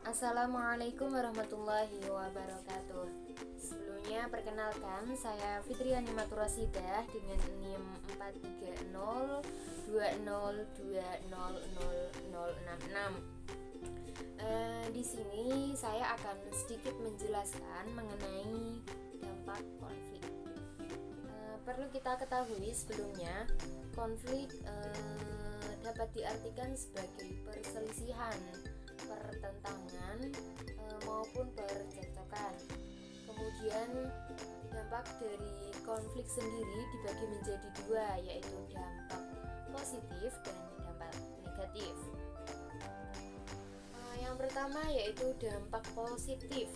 Assalamualaikum warahmatullahi wabarakatuh. Sebelumnya perkenalkan, saya Fitriani Maturasidah dengan NIM 43020200066. Di sini saya akan sedikit menjelaskan mengenai dampak konflik. Perlu kita ketahui sebelumnya, konflik dapat diartikan sebagai perselisihan, pertentangan maupun percekcokan. Kemudian dampak dari konflik sendiri dibagi menjadi dua, yaitu dampak positif dan dampak negatif. Yang pertama yaitu dampak positif.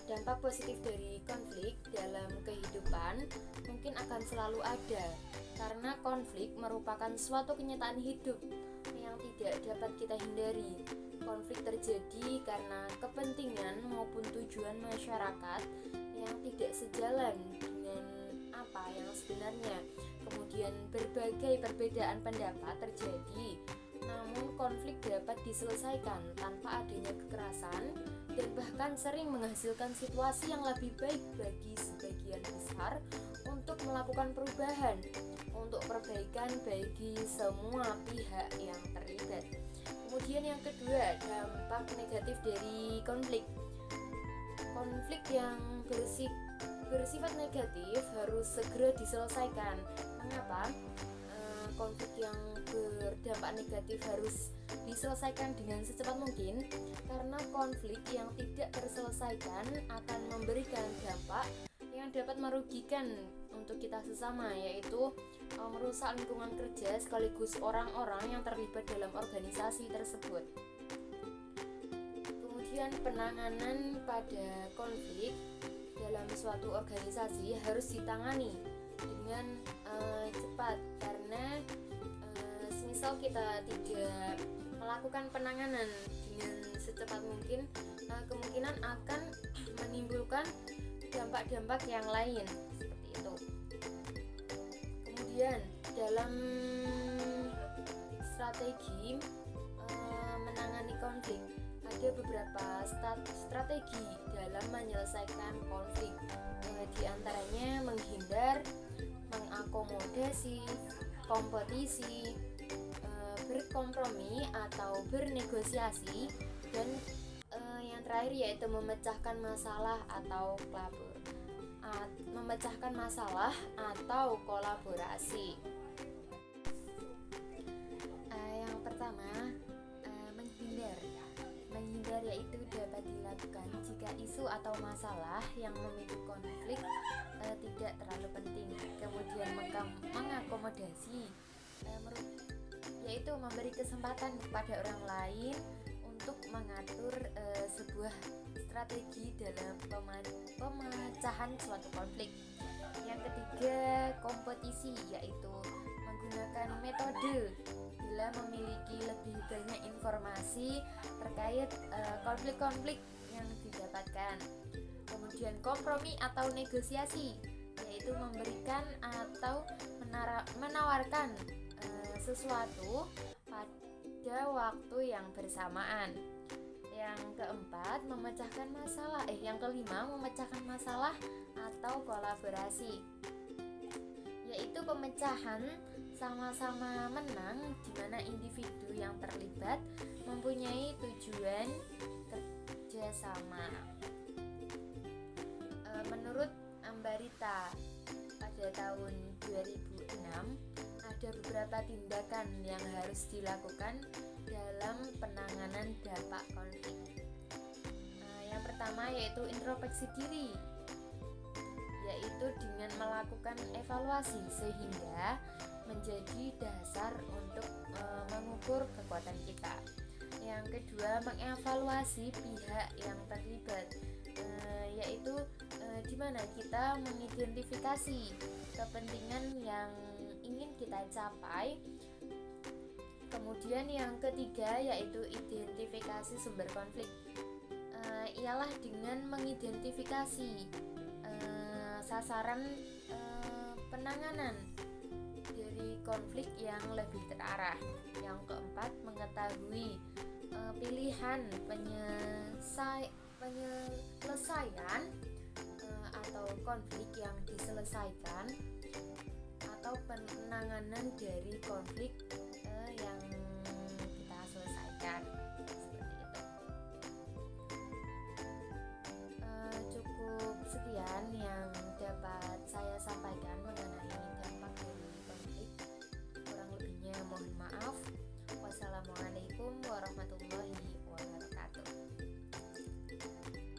Dampak positif dari konflik dalam kehidupan mungkin akan selalu ada, karena konflik merupakan suatu kenyataan hidup yang tidak dapat kita hindari. Konflik terjadi karena kepentingan maupun tujuan masyarakat yang tidak sejalan dengan apa yang sebenarnya. Kemudian berbagai perbedaan pendapat terjadi, namun konflik dapat diselesaikan tanpa adanya kekerasan dan bahkan sering menghasilkan situasi yang lebih baik bagi sebagian besar untuk melakukan perubahan, untuk perbaikan bagi semua pihak yang terlibat. Kemudian yang kedua, dampak negatif dari konflik. Konflik yang bersifat negatif harus segera diselesaikan. Mengapa? Konflik yang berdampak negatif harus diselesaikan dengan secepat mungkin, karena konflik yang tidak terselesaikan akan memberikan dampak yang dapat merugikan untuk kita sesama, yaitu merusak lingkungan kerja sekaligus orang-orang yang terlibat dalam organisasi tersebut. Kemudian penanganan pada konflik dalam suatu organisasi harus ditangani dengan cepat, karena semisal kita tidak melakukan penanganan dengan secepat mungkin, kemungkinan akan menimbulkan dampak-dampak yang lain seperti itu. Kemudian dalam strategi menangani konflik, ada beberapa strategi dalam menyelesaikan konflik. Di antaranya menghindar, mengakomodasi, kompetisi, berkompromi atau bernegosiasi, dan yang terakhir yaitu memecahkan masalah atau kolaborasi. Yang pertama, menghindar yaitu dapat dilakukan jika isu atau masalah yang memicu konflik tidak terlalu penting. Kemudian mengakomodasi yaitu memberi kesempatan kepada orang lain untuk mengatur sebuah strategi dalam pemecahan suatu konflik. Yang ketiga, kompetisi, yaitu menggunakan metode bila memiliki lebih banyak informasi terkait konflik-konflik yang didapatkan. Kemudian kompromi atau negosiasi, yaitu memberikan atau menawarkan sesuatu pada waktu yang bersamaan. Yang keempat, kelima, memecahkan masalah atau kolaborasi, yaitu pemecahan sama-sama menang di mana individu yang terlibat mempunyai tujuan kerjasama. Menurut Ambarita pada tahun 2006, ada beberapa tindakan yang harus dilakukan dalam penanganan dampak konflik. Yang pertama yaitu introspeksi diri, yaitu dengan melakukan evaluasi sehingga menjadi dasar untuk mengukur kekuatan kita. Yang kedua, mengevaluasi pihak yang terlibat, yaitu di mana kita mengidentifikasi kepentingan yang ingin kita capai. Kemudian yang ketiga yaitu identifikasi sumber konflik, ialah dengan mengidentifikasi sasaran penanganan dari konflik yang lebih terarah. Yang keempat, mengetahui pilihan penyelesaian atau konflik yang diselesaikan atau penanganan dari konflik yang kita selesaikan.